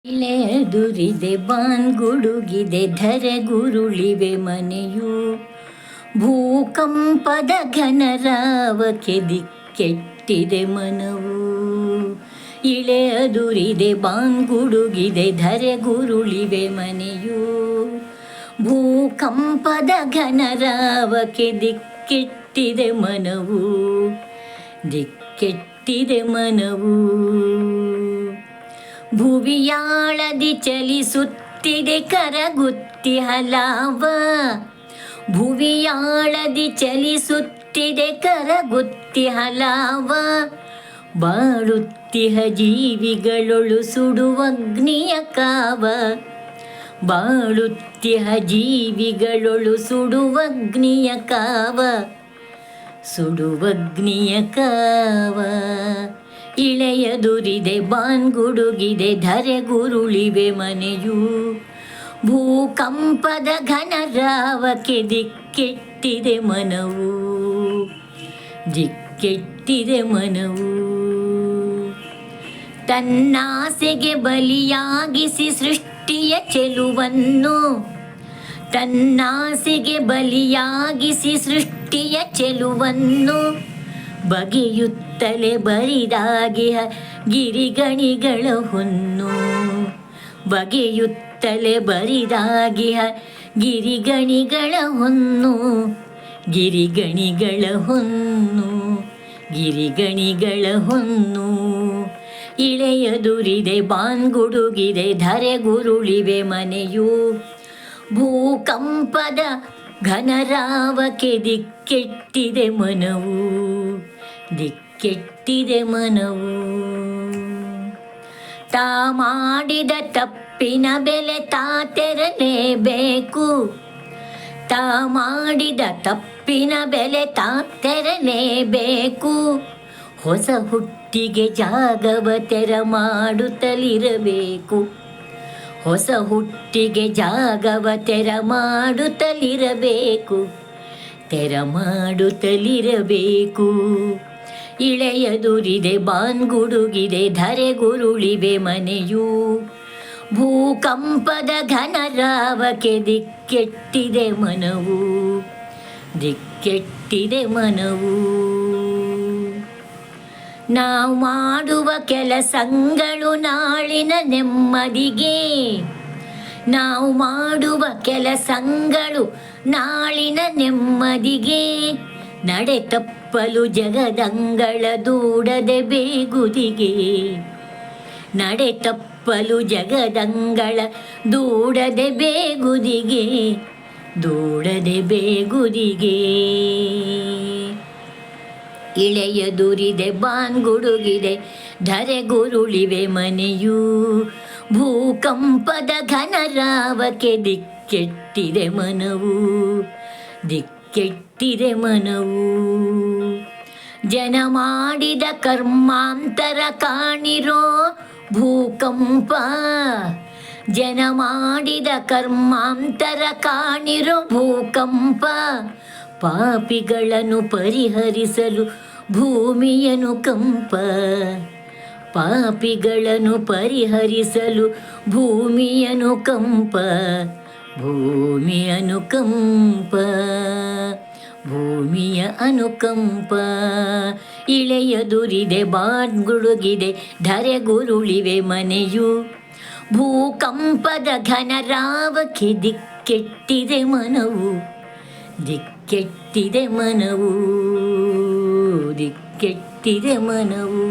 ಇಳೆದುರಿದೆ ಬಾನ್ಗುಡುಗಿದೆ ಧರೆಗುರುಳಿವೆ ಮನೆಯು ಭೂಕಂಪದ ಘನರಾವಕ್ಕೆ ದಿಕ್ಕೆಟ್ಟಿದೆ ಮನವು. ಇಳೆದುರಿದೆ ಬಾನ್ಗುಡುಗಿದೆ ಧರೆಗುರುಳಿವೆ ಮನೆಯು ಭೂಕಂಪದ ಘನರಾವಕ್ಕೆ ದಿಕ್ಕೆಟ್ಟಿದೆ ಮನವು, ದಿಕ್ಕೆಟ್ಟಿದೆ ಮನವು. ಭುವಿಯಾಳದಿ ಚಲಿಸುತ್ತಿದೆ ಕರಗುತ್ತಿ ಹಲಾವ, ಭುವಿಯಾಳದಿ ಚಲಿಸುತ್ತಿದೆ ಕರಗುತ್ತಿ ಹಲಾವ. ಬಾಳುತ್ತಿಹ ಜೀವಿಗಳೊಳು ಸುಡುವಗ್ನಿಯ ಕಾವ, ಬಾಳುತ್ತಿಹ ಜೀವಿಗಳೊಳು ಸುಡುವಗ್ನಿಯ ಕಾವ, ಸುಡುವಗ್ನಿಯ ಕಾವ. ಇಳೆಯದುರಿದೆ ಬಾನ್ಗುಡುಗಿದೆ ಧರೆಗುರುಳಿವೆ ಮನೆಯು ಭೂಕಂಪದ ಘನರಾವಕ್ಕೆ ದಿಕ್ಕೆಟ್ಟಿದೆ ಮನವು, ದಿಕ್ಕೆಟ್ಟಿದೆ ಮನವು. ತನ್ನಾಸೆಗೆ ಬಲಿಯಾಗಿಸಿ ಸೃಷ್ಟಿಯ ಚೆಲುವನ್ನು, ತನ್ನಾಸೆಗೆ ಬಲಿಯಾಗಿಸಿ ಸೃಷ್ಟಿಯ ಚೆಲುವನ್ನು ಬಗೆಯುತ್ತಲೇ ಬರಿದಾಗಿಹ ಗಿರಿಗಣಿಗಳ ಹೊನ್ನು, ಬಗೆಯುತ್ತಲೇ ಬರಿದಾಗಿಹ ಗಿರಿಗಣಿಗಳ ಹೊನ್ನು, ಗಿರಿಗಣಿಗಳ ಹೊನ್ನು, ಗಿರಿಗಣಿಗಳ ಹೊನ್ನು. ಇಳೆಯದುರಿದೆ ಬಾನ್ಗುಡುಗಿದೆ ಧರೆಗುರುಳಿವೆ ಮನೆಯು ಭೂಕಂಪದ ಘನರಾವಕ್ಕೆ ದಿಕ್ಕೆಟ್ಟಿದೆ ಮನವು, ದಿಕ್ಕೆಟ್ಟಿದೆ ಮನವು. ತಾ ಮಾಡಿದ ತಪ್ಪಿನ ಬೆಲೆ ತಾ ತೆರಲೇಬೇಕು, ತಾ ಮಾಡಿದ ತಪ್ಪಿನ ಬೆಲೆ ತಾ ತೆರಲೇಬೇಕು. ಹೊಸ ಹುಟ್ಟಿಗೆ ಜಾಗವ ತೆರ ಮಾಡುತ್ತಲಿರಬೇಕು, ಹೊಸ ಹುಟ್ಟಿಗೆ ಜಾಗವ ತೆರ ಮಾಡುತ್ತಲಿರಬೇಕು, ತೆರ ಮಾಡುತ್ತಲಿರಬೇಕು. ಇಳೆಯದುರಿದೆ ಬಾನ್ಗುಡುಗಿದೆ ಧರೆಗುರುಳಿವೆ ಮನೆಯು ಭೂಕಂಪದ ಘನರಾವಕ್ಕೆ ದಿಕ್ಕೆಟ್ಟಿದೆ ಮನವು, ದಿಕ್ಕೆಟ್ಟಿದೆ ಮನವು. ನಾವು ಮಾಡುವ ಕೆಲಸಗಳು ನಾಳಿನ ನೆಮ್ಮದಿಗೆ, ನಾವು ಮಾಡುವ ಕೆಲಸಗಳು ನಾಳಿನ ನೆಮ್ಮದಿಗೆ. ನಡೆ ತಪ್ಪಲು ಜಗದಂಗಳ ದೂಡದೆ ಬೇಗುದಿಗೆ, ನಡೆ ತಪ್ಪಲು ಜಗದಂಗಳ ದೂಡದೆ ಬೇಗುದಿಗೆ, ದೂಡದೆ ಬೇಗುದಿಗೆ. ಇಳೆಯದುರಿದೆ ಬಾನ್ಗುಡುಗಿದೆ ಧರೆಗುರುಳಿವೆ ಮನೆಯು ಭೂಕಂಪದ ಘನರಾವಕ್ಕೆ ದಿಕ್ಕೆಟ್ಟಿದೆ ಮನವು, ದಿಕ್ಕೆಟ್ಟಿದೆ ಮನವು. ಜನ ಮಾಡಿದ ಕರ್ಮಾಂತರ ಕಾಣಿರೋ ಭೂಕಂಪ, ಜನ ಮಾಡಿದ ಕರ್ಮಾಂತರ ಕಾಣಿರೋ ಭೂಕಂಪ. ಪಾಪಿಗಳನ್ನು ಪರಿಹರಿಸಲು ಭೂಮಿಯನು ಕಂಪ, ಪಾಪಿಗಳನ್ನು ಪರಿಹರಿಸಲು ಭೂಮಿಯನು ಕಂಪ, ಭೂಮಿಯ ಅನುಕಂಪ, ಭೂಮಿಯ ಅನುಕಂಪ. ಇಳೆಯದುರಿದೆ ಬಾನ್ಗುಡುಗಿದೆ ಧರೆಗುರುಳಿವೆ ಮನೆಯು ಭೂಕಂಪದ ಘನರಾವಕ್ಕೆ ದಿಕ್ಕೆಟ್ಟಿದೆ ಮನವು, ದಿಕ್ಕೆಟ್ಟಿದೆ ಮನವು, ದಿಕ್ಕೆಟ್ಟಿದೆ ಮನವು.